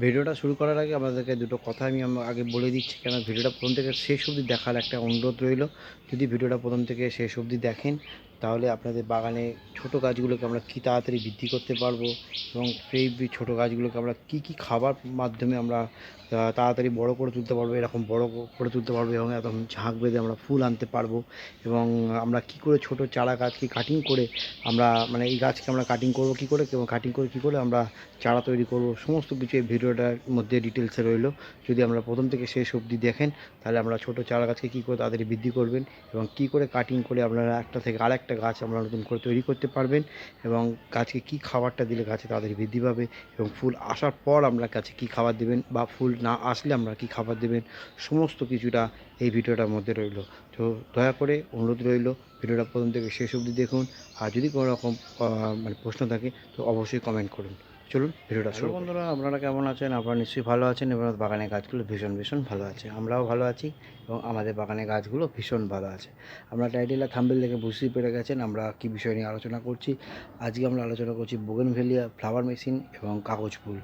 ভিডিওটা শুরু করার আগে আপনাদেরকে দুটো কথা আমি আগে বলে দিচ্ছি, কেন ভিডিওটা প্রথম থেকে শেষ অবধি দেখার একটা অনুরোধ রইল। যদি ভিডিওটা প্রথম থেকে শেষ অবধি দেখেন তাহলে আপনাদের বাগানে ছোট গাছগুলোকে আমরা কী তাড়াতাড়ি বৃদ্ধি করতে পারবো এবং সেই ছোটো গাছগুলোকে আমরা কী খাবার মাধ্যমে আমরা তাড়াতাড়ি বড় করে তুলতে পারবো, এরকম বড় করে তুলতে পারবো এবং একদম ঝাঁক বেঁধে আমরা ফুল আনতে পারবো। এবং আমরা কী করে ছোট চারা গাছকে কাটিং করে আমরা মানে এই গাছকে আমরা কাটিং করবো কী করে এবং কাটিং করে কী করে আমরা চারা তৈরি করব, সমস্ত কিছু এই ভিডিওটার মধ্যে ডিটেলসে রইল। যদি আমরা প্রথম থেকে শেষ অবধি দেখেন তাহলে আমরা ছোটো চারা গাছকে কী করে তাড়াতাড়ি বৃদ্ধি করবেন এবং কী করে কাটিং করে আপনারা একটা থেকে আরেকটা গাছ আমরা নতুন করে তৈরি করতে পারবেন এবং গাছকে কী খাবারটা দিলে গাছে তাড়াতাড়ি বৃদ্ধি পাবে এবং ফুল আসার পর আমরা গাছে কী খাবার দেবেন বা ফুল না আসলে আমরা কী খাবার দেবেন, সমস্ত কিছুটা এই ভিডিওটার মধ্যে রইল। তো দয়া করে অনুরোধ রইল ভিডিওটা প্রথম থেকে শেষ অবধি দেখুন। আর যদি কোনো রকম মানে প্রশ্ন থাকে তো অবশ্যই কমেন্ট করুন। চলুন ভিডিওটা শুরু। বন্ধুরা, আপনারা কেমন আছেন? আপনারা নিশ্চয়ই ভালো আছেন এবং বাগানের গাছগুলো ভীষণ ভালো আছে। আমরাও ভালো আছি এবং আমাদের বাগানের গাছগুলো ভীষণ ভালো আছে। আমরা টাইটেল আর থাম্বনেল দেখে বুঝতেই পেরে গেছেন আমরা কী বিষয় নিয়ে আলোচনা করছি। আজকে আমরা আলোচনা করছি বোগেনভেলিয়া ফ্লাওয়ার মেশিন এবং কাগজ ফুল।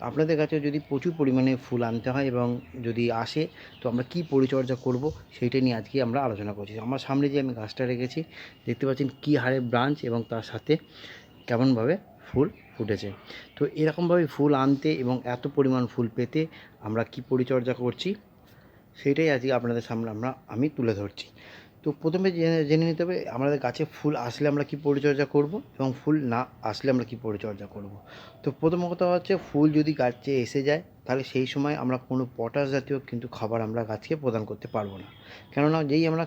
আপনাদের কাছে যদি প্রচুর পরিমাণে ফুল আনতে হয় এবং যদি আসে তো আমরা কী পরিচর্যা করব সেইটা নিয়ে আজকে আমরা আলোচনা করছি। আমার সামনে যে আমি গাছটা রেখেছি দেখতে পাচ্ছেন কী হারে ব্রাঞ্চ এবং তার সাথে কেমনভাবে ফুল ফুটেছে। তো এরকমভাবে ফুল আনতে এবং এত পরিমাণ ফুল পেতে আমরা কি পরিচর্যা করছি সেইটাই আজকে আপনাদের সামনে আমি তুলে ধরছি। তো প্রথমে জেনে নিতে হবে আমাদের গাছে ফুল আসলে আমরা কী পরিচর্যা করব এবং ফুল না আসলে আমরা কী পরিচর্যা করব। তো প্রথম কথা হচ্ছে ফুল যদি গাছে এসে যায় তাহলে সেই সময় আমরা কোনো পটাশ জাতীয় কিন্তু খাবার আমরা গাছকে প্রদান করতে পারবো না। কেননা যেই আমরা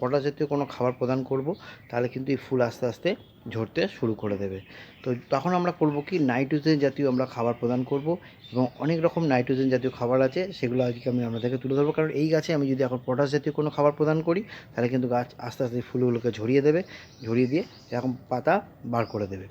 পটাশ জাতীয় কোনো খাবার প্রদান করব তাহলে কিন্তু এই ফুল আস্তে আস্তে ঝরতে শুরু করে দেবে। তো তখন আমরা করব কি নাইট্রোজেন জাতীয় আমরা খাবার প্রদান করব এবং অনেক রকম নাইট্রোজেন জাতীয় খাবার আছে, সেগুলো আজকে আমি আপনাদেরকে তুলে ধরবো। কারণ এই গাছে আমি যদি এখন পটাশ জাতীয় কোনো খাবার প্রদান করি তাহলে কিন্তু গাছ আস্তে আস্তে ফুলগুলোকে ঝরিয়ে দিয়ে এরকম পাতা বার করে দেবে।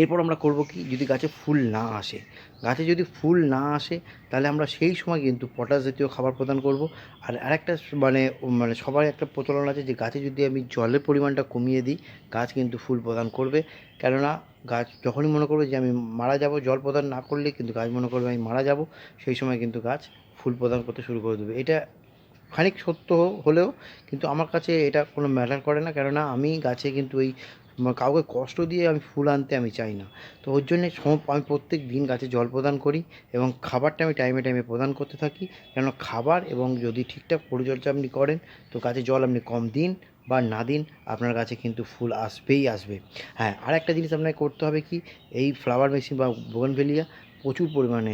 এরপর আমরা করব কি, যদি গাছে ফুল না আসে, গাছে যদি ফুল না আসে তাহলে আমরা সেই সময় কিন্তু পটাশ জাতীয় খাবার প্রদান করব। আর আরেকটা মানে মানে সবার একটা প্রচলন আছে যে গাছে যদি আমি জলের পরিমাণটা কমিয়ে দিই গাছ কিন্তু ফুল প্রদান করবে। কেননা গাছ যখনই মনে করবে যে আমি মারা যাব, জল প্রদান না করলে কিন্তু গাছ মনে করবে আমি মারা যাব, সেই সময় কিন্তু গাছ ফুল প্রদান করতে শুরু করে দেবে। এটা খানিক সত্য হলেও কিন্তু আমার কাছে এটা কোনো ম্যাটার করে না, কেননা আমি গাছে কিন্তু ওই কাউকে কষ্ট দিয়ে আমি ফুল আনতে আমি চাই না। তো ওর জন্যে আমি প্রত্যেক দিন গাছে জল প্রদান করি এবং খাবারটা আমি টাইমে প্রদান করতে থাকি। কেন খাবার এবং যদি ঠিকঠাক পরিচর্যা আপনি করেন তো গাছে জল আপনি কম দিন বা না দিন আপনার কাছে কিন্তু ফুল আসবে। হ্যাঁ, আর একটা জিনিস আপনাকে করতে হবে কি, এই ফ্লাওয়ার মেশিন বা বোগেনভেলিয়া প্রচুর পরিমাণে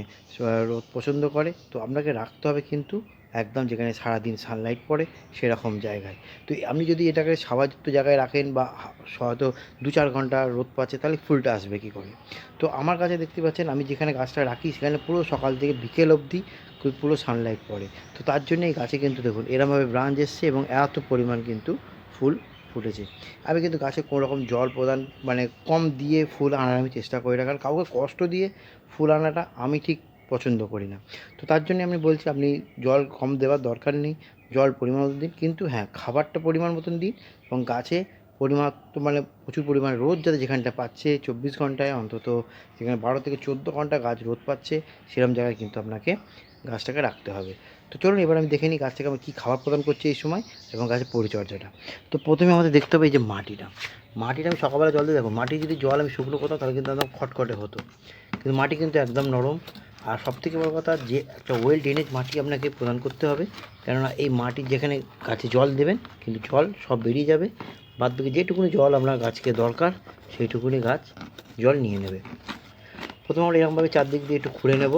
রোদ পছন্দ করে। তো আপনাকে রাখতে হবে কিন্তু একদম যেখানে সারাদিন সানলাইট পড়ে সেরকম জায়গায়। তো আপনি যদি এটাকে ছায়াযুক্ত জায়গায় রাখেন বা হয়তো 2-4 ঘন্টা রোদ পাচ্ছে তাহলে ফুলটা আসবে কী করে। তো আমার কাছে দেখতে পাচ্ছেন আমি যেখানে গাছটা রাখি সেখানে পুরো সকাল থেকে বিকেল অবধি পুরো সানলাইট পড়ে। তো তার জন্য এই গাছে কিন্তু দেখুন এরমভাবে ব্রাঞ্চ এসছে এবং এত পরিমাণ কিন্তু ফুল ফুটেছে। আমি কিন্তু গাছে কোনো রকম জল প্রদান মানে কম দিয়ে ফুল আনার আমি চেষ্টা করি না, কারণ কাউকে কষ্ট দিয়ে ফুল আনাটা আমি ঠিক পছন্দ করি না। তো তার জন্যে আমি বলছি আপনি জল কম দেওয়ার দরকার নেই, জল পরিমাণ মতো দিন, কিন্তু হ্যাঁ খাবারটা পরিমাণ মতন দিন এবং গাছে পরিমাপ্ত মানে প্রচুর পরিমাণে রোদ যাতে যেখানটা পাচ্ছে 24 ঘন্টায় অন্তত যেখানে 12 থেকে 14 ঘন্টা গাছ রোদ পাচ্ছে সেরকম জায়গায় কিন্তু আপনাকে গাছটাকে রাখতে হবে। তো চলুন এবার আমি দেখে নিই গাছটাকে আমি কী খাবার প্রদান করছি এই সময় এবং গাছের পরিচর্যাটা। তো প্রথমে আমাদের দেখতে হবে এই যে মাটিটা আমি সকালবেলা জল দিয়ে দেখো, মাটি যদি জল আমি শুকনো করতাম তাহলে কিন্তু একদম খটখটে হতো, কিন্তু মাটি কিন্তু একদম নরম। আর সবথেকে বড় কথা যে একটা ওয়েল ড্রেনেজ মাটি আপনাকে প্রদান করতে হবে, কেননা এই মাটির যেখানে গাছে জল দেবেন কিন্তু জল সব বেরিয়ে যাবে, বাদবাকি যেটুকুনি জল আপনার গাছকে দরকার সেইটুকুনি গাছ জল নিয়ে নেবে। প্রথমে আমরা এরকমভাবে চারদিক দিয়ে একটু খুঁড়ে নেব।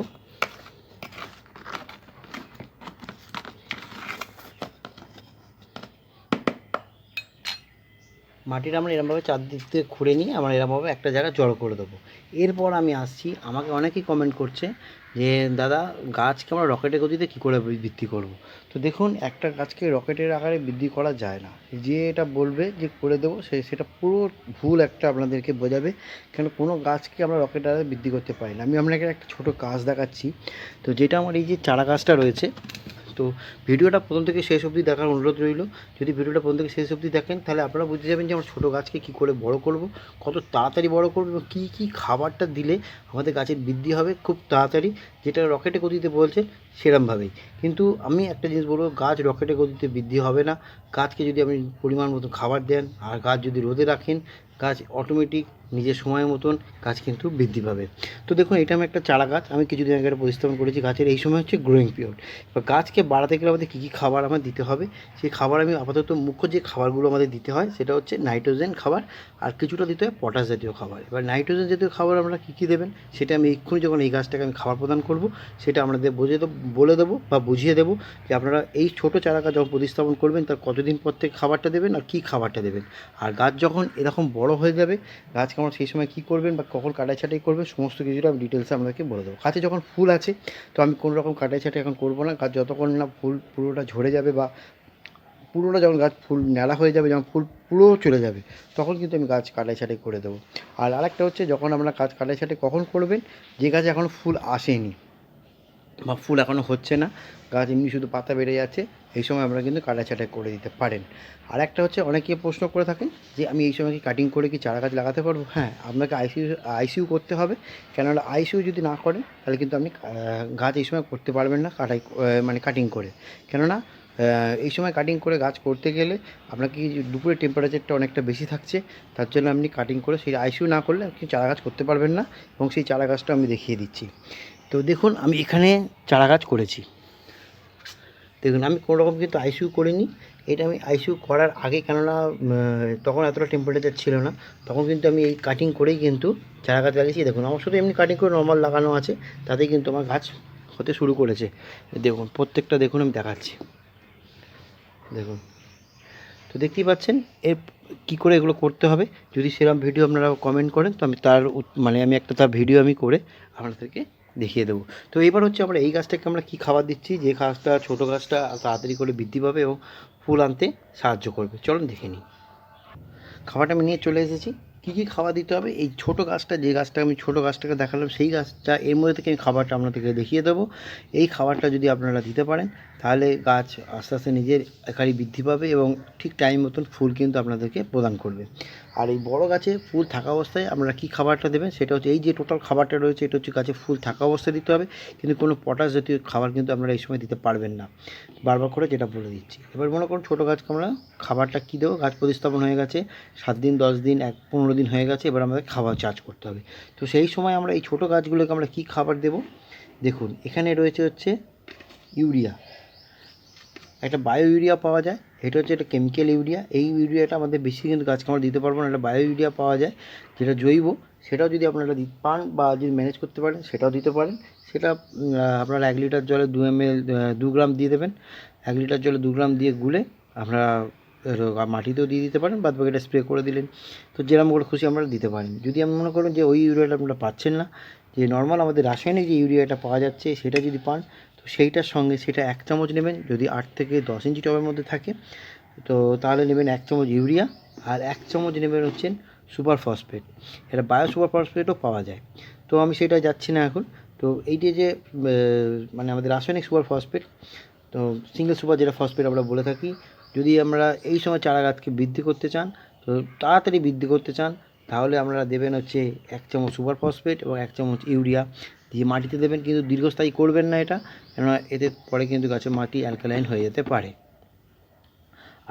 মাটিটা আমরা এরকমভাবে চারদিক দিয়ে খুঁড়ে নিয়ে আমরা এরকমভাবে একটা জায়গায় জড়ো করে দেবো। এরপর আমি আসছি, আমাকে অনেকেই কমেন্ট করছে যে দাদা গাছকে আমরা রকেটের গতিতে কী করে বৃদ্ধি করব। তো দেখুন একটা গাছকে রকেটের আকারে বৃদ্ধি করা যায় না, যে এটা বলবে যে করে দেবো সেটা পুরো ভুল একটা আপনাদেরকে বোঝাবে, কেন কোনো গাছকে আমরা রকেটের আকারে বৃদ্ধি করতে পারি না। আমি আপনাকে একটা ছোটো গাছ দেখাচ্ছি। তো যেটা আমার এই যে চারা গাছটা রয়েছে, তো ভিডিওটা প্রথম থেকে শেষ অবধি দেখার অনুরোধ রইল। যদি ভিডিওটা প্রথম থেকে শেষ অবধি দেখেন তাহলে আপনারা বুঝতে যাবেন যে আমরা ছোটো গাছকে কী করে বড় করব, কত তাড়াতাড়ি বড় করব এবং কী কী খাবারটা দিলে আমাদের গাছের বৃদ্ধি হবে খুব তাড়াতাড়ি, যেটা রকেটে গতিতে বলছেন সেরমভাবেই। কিন্তু আমি একটা জিনিস বলবো, গাছ রকেটে গতিতে বৃদ্ধি হবে না। গাছকে যদি আপনি পরিমাণ মতো খাবার দেন আর গাছ যদি রোদে রাখেন, গাছ অটোমেটিক নিজের সময় মতন গাছ কিন্তু বৃদ্ধি পাবে। তো দেখুন, এটা আমি একটা চারা গাছ, আমি কিছুদিন আগে প্রতিস্থাপন করেছি গাছের। এই সময় হচ্ছে গ্রোয়িং পিরিয়ড। এবার গাছকে বাড়াতে গেলে আমাদের কী কী খাবার আমার দিতে হবে, সেই খাবার আমি আপাতত মুখ্য যে খাবারগুলো আমাদের দিতে হয় সেটা হচ্ছে নাইট্রোজেন খাবার আর কিছুটা দিতে হয় পটাশ জাতীয় খাবার। এবার নাইট্রোজেন জাতীয় খাবার আমরা কী কী দেবেন সেটা আমি এক্ষুনি যখন এই গাছটাকে আমি খাবার প্রদান করব সেটা আপনাদের বলে দেবো বা বুঝিয়ে দেবো যে আপনারা এই ছোটো চারা গাছ যখন প্রতিস্থাপন করবেন তার কতদিন পর থেকে খাবারটা দেবেন আর কী খাবারটা দেবেন। আর গাছ যখন এরকম বড় হয়ে যাবে, গাছকে আমরা সেই সময় কী করবেন বা কখন কাটাই ছাঁটাই করবেন সমস্ত কিছুটা আমি ডিটেলসে আপনাকে বলে দেবো। গাছে যখন ফুল আছে তো আমি কোনো রকম কাটাই ছাঁটাই এখন করবো না। গাছ যতক্ষণ না ফুল পুরোটা ঝরে যাবে বা পুরোটা যখন গাছ ফুল ন্যাড়া হয়ে যাবে, যখন ফুল পুরো চলে যাবে, তখন কিন্তু আমি গাছ কাটাই ছাঁটাই করে দেবো। আর আরেকটা হচ্ছে, যখন আপনারা গাছ কাটাই ছাঁটাই কখন করবেন, যে গাছে এখনও ফুল আসেনি বা ফুল এখনও হচ্ছে না, গাছ এমনি শুধু পাতা বেড়ে যাচ্ছে, এই সময় আপনারা কিন্তু কাটা ছাঁটাই করে দিতে পারেন। আর একটা হচ্ছে, অনেকে প্রশ্ন করে থাকেন যে আমি এই সময় কি কাটিং করে কি চারা গাছ লাগাতে পারবো? হ্যাঁ, আপনাকে আইসিইউ করতে হবে। কেননা আইসিইউ যদি না করেন তাহলে কিন্তু আপনি গাছ এই সময় করতে পারবেন না মানে কাটিং করে। কেননা এই সময় কাটিং করে গাছ করতে গেলে আপনাকে দুপুরের টেম্পারেচারটা অনেকটা বেশি থাকছে, তার জন্য আপনি কাটিং করে সেই আইসিইউ না করলে আপনি চারা গাছ করতে পারবেন না। এবং সেই চারা গাছটা আমি দেখিয়ে দিচ্ছি। তো দেখুন, আমি এখানে চারা গাছ করেছি। দেখুন, আমি কোনো রকম কিন্তু আইসিইউ করিনি। এটা আমি আইসিইউ করার আগে, কেননা তখন এতটা টেম্পারেচার ছিল না, তখন কিন্তু আমি এই কাটিং করেই কিন্তু চারা গাছ লাগিয়েছি। দেখুন, আমার শুধু এমনি কাটিং করে নর্মাল লাগানো আছে, তাতেই কিন্তু আমার গাছ হতে শুরু করেছে। দেখুন, প্রত্যেকটা দেখুন, আমি দেখাচ্ছি। দেখুন, তো দেখতেই পাচ্ছেন এর কী করে এগুলো করতে হবে। যদি সেরকম ভিডিও আপনারা কমেন্ট করেন তো আমি আমি একটা তার ভিডিও আমি করে আপনাদেরকে দেখিয়ে দেবো। তো এবার হচ্ছে, আমরা এই গাছটাকে আমরা কী খাবার দিচ্ছি, যে গাছটা ছোটো গাছটা তাড়াতাড়ি করে বৃদ্ধি পাবে এবং ফুল আনতে সাহায্য করবে। চলুন দেখে নিই। খাবারটা আমি নিয়ে চলে এসেছি। কী কী খাবার দিতে হবে, এই ছোটো গাছটা, যে গাছটা আমি ছোটো গাছটাকে দেখালাম সেই গাছটা, এর মধ্যে থেকে আমি খাবারটা আপনাদেরকে দেখিয়ে দেবো। এই খাবারটা যদি আপনারা দিতে পারেন তাহলে গাছ আস্তে আস্তে নিজের একারই বৃদ্ধি পাবে এবং ঠিক টাইম মতন ফুল কিন্তু আপনাদেরকে প্রদান করবে। আর এই বড় গাছে ফুল থাকা অবস্থায় আপনারা কী খাবারটা দেবেন সেটা হচ্ছে, এই যে টোটাল খাবারটা রয়েছে এটা হচ্ছে গাছে ফুল থাকা অবস্থায় দিতে হবে, কিন্তু কোনো পটাশ জাতীয় খাবার কিন্তু আপনারা এই সময় দিতে পারবেন না, বারবার করে যেটা বলে দিচ্ছি। এবার মনে করুন ছোটো গাছকে আমরা খাবারটা কী দেবো, গাছ প্রতিস্থাপন হয়ে গেছে 7 দিন 10 দিন 15 দিন হয়ে গেছে, এবার আমাদের খাবার চার্জ করতে হবে। তো সেই সময় আমরা এই ছোটো গাছগুলোকে আমরা কী খাবার দেবো, দেখুন এখানে রয়েছে হচ্ছে ইউরিয়া। একটা বায়ো ইউরিয়া পাওয়া যায়, এটা হচ্ছে একটা কেমিক্যাল ইউরিয়া। এই ইউরিয়াটা আমাদের বেশি কিন্তু গাছকে আমরা দিতে পারবো না। একটা বায়ো ইউরিয়া পাওয়া যায় যেটা জৈব, সেটাও যদি আপনারা পান বা যদি ম্যানেজ করতে পারেন সেটাও দিতে পারেন। সেটা আপনারা 1 লিটার জলে 2 ml 2 গ্রাম দিয়ে দেবেন। 1 লিটার জলে 2 গ্রাম দিয়ে গুলে আপনারা মাটিতেও দিয়ে দিতে পারেন, বাদ বাকিটা স্প্রে করে দিলেন। তো যেরকম করে খুশি আপনারা দিতে পারেন। যদি আমি মনে করেন যে ওই ইউরিয়াটা আপনারা পাচ্ছেন না, যে নর্মাল আমাদের রাসায়নিক যে ইউরিয়াটা পাওয়া যাচ্ছে সেটা যদি পান, তো সেইটার সঙ্গে সেটা 1 চামচ নেবেন। যদি 8 থেকে 10 ইঞ্চি টবের মধ্যে থাকে তো তাহলে নেবেন 1 চামচ ইউরিয়া, আর 1 চামচ নেবেন হচ্ছেন সুপার ফসফেট। এটা বায়ো সুপার ফসফেটও পাওয়া যায়, তো আমি সেটা যাচ্ছি না এখন। তো এইটি যে মানে আমাদের রাসায়নিক সুপার ফসফেট, তো সিঙ্গেল সুপার যেটা ফসফেট আমরা বলে থাকি, যদি আমরা এই সময় চারা গাছকে বৃদ্ধি করতে চান, তো তাড়াতাড়ি বৃদ্ধি করতে চান, তাহলে আপনারা দেবেন হচ্ছে 1 চামচ সুপার ফসফেট এবং 1 চামচ ইউরিয়া দিয়ে মাটিতে দেবেন। কিন্তু দীর্ঘস্থায়ী করবেন না এটা, কেননা এতে পরে কিন্তু গাছের মাটি অ্যালকালাইন হয়ে যেতে পারে।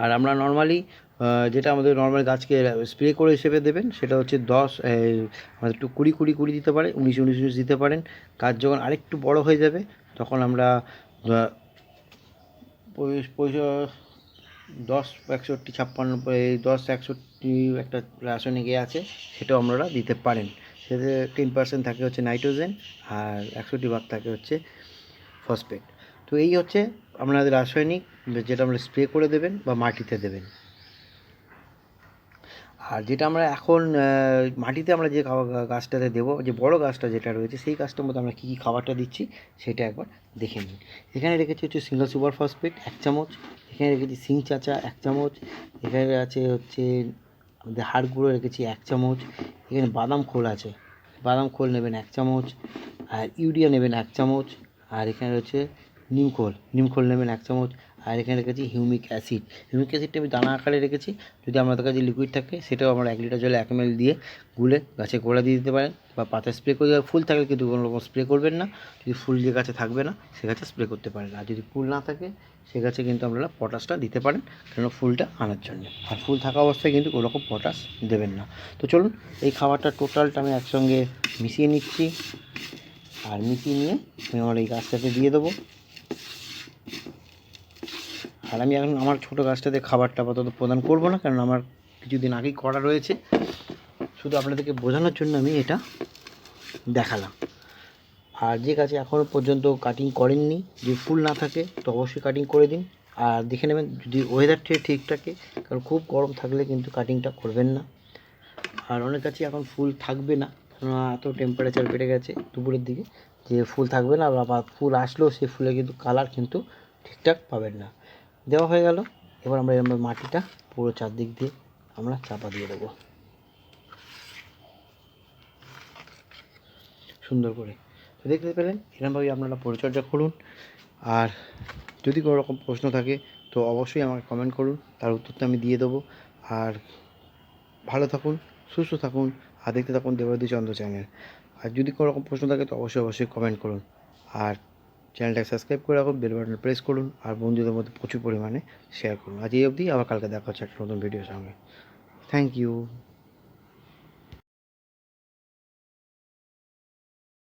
আর আমরা নর্মালি যেটা আমাদের নর্মাল গাছকে স্প্রে করে হিসেবে দেবেন সেটা হচ্ছে আমাদের একটু 20 দিতে পারে, 19 দিতে পারেন। গাছ যখন আরেকটু বড় হয়ে যাবে তখন আমরা 10 61 56 10 61 একটা রাসায়নিক আছে, সেটাও আপনারা দিতে পারেন। সেতে 10% থাকে হচ্ছে নাইট্রোজেন আর 61 থাকে হচ্ছে ফসফেট। তো এই হচ্ছে আপনাদের রাসায়নিক, যেটা আমরা স্প্রে করে দেবেন বা মাটিতে দেবেন। আর যেটা আমরা এখন মাটিতে আমরা যে গাছটাতে দেবো, যে বড় গাছটা যেটা রয়েছে সেই গাছটার মধ্যে আমরা কী কী খাবারটা দিচ্ছি সেটা একবার দেখে নিন। এখানে রেখেছি হচ্ছে সিঙ্গেল সুপার ফসফেট 1 চামচ, এখানে রেখেছি সিং চাচা 1 চামচ, এখানে আছে হচ্ছে আমাদের হাড় গুঁড়ো রেখেছি 1 চামচ, এখানে বাদাম খোল আছে, বাদাম খোল নেবেন 1 চামচ, আর ইউরিয়া নেবেন 1 চামচ, আর এখানে রয়েছে নিমখোল নেবেন 1 চামচ। আর এখানে রেখেছি হিউমিক অ্যাসিড। হিউমিক অ্যাসিডটা আমি দানা আকারে রেখেছি, যদি আপনাদের কাছে লিকুইড থাকে সেটাও আমরা 1 লিটার জলে 1 ml দিয়ে গুলে গাছে গোড়া দিয়ে দিতে পারেন, বা পাতায় স্প্রে করে দেবেন। ফুল থাকলে কিন্তু কোনো রকম স্প্রে করবেন না, যদি ফুল যে গাছে থাকবে না সে গাছে স্প্রে করতে পারেন। আর যদি ফুল না থাকে সে গাছে কিন্তু আপনারা পটাশটা দিতে পারেন, কেন ফুলটা আনার জন্য। আর ফুল থাকা অবস্থায় কিন্তু কোনো রকম পটাশ দেবেন না। তো চলুন এই খাবারটা টোটালটা আমি একসঙ্গে মিশিয়ে নিচ্ছি, আর মিশিয়ে নিয়ে আমি আমার এই গাছটাতে দিয়ে দেবো। আর আমি এখন আমার ছোটো গাছটাতে খাবারটা আপাতত প্রদান করব না, কারণ আমার কিছুদিন আগেই করা রয়েছে। শুধু আপনাদেরকে বোঝানোর জন্য আমি এটা দেখালাম। আর যে গাছে এখনও পর্যন্ত কাটিং করেননি, যদি ফুল না থাকে তো অবশ্যই কাটিং করে দিন। আর দেখে নেবেন যদি ওয়েদারটা ঠিক থাকে, কারণ খুব গরম থাকলে কিন্তু কাটিংটা করবেন না। আর অনেক গাছে এখন ফুল থাকবে না, কারণ এত টেম্পারেচার বেড়ে গেছে দুপুরের দিকে, যে ফুল থাকবে না, বা ফুল আসলেও সেই ফুলে কিন্তু কালার কিন্তু ঠিকঠাক পাবেন না। দেওয়া হয়ে গেল। এবার আমরা মাটিটা পুরো চারদিক দিয়ে আমরা চাপা দিয়ে দেবো সুন্দর করে। তো দেখতে পেলেন, এরকমভাবে আপনারা পরিচর্যা করুন। আর যদি কোনো রকম প্রশ্ন থাকে তো অবশ্যই আমাকে কমেন্ট করুন, তার উত্তরটা আমি দিয়ে দেবো। আর ভালো থাকুন, সুস্থ থাকুন, আর দেখতে থাকুন দেবাদিতি চন্দ্র চ্যানেল। আর যদি কোনো রকম প্রশ্ন থাকে তো অবশ্যই কমেন্ট করুন। আর চ্যানেলটাকে সাবস্ক্রাইব করে রাখুন, বেল বাটন প্রেস করুন, আর বন্ধুদের মধ্যে প্রচুর পরিমাণে শেয়ার করুন। আজ এই অবধি, আবার কালকে দেখা হচ্ছে একটা নতুন ভিডিওর সঙ্গে। Thank you.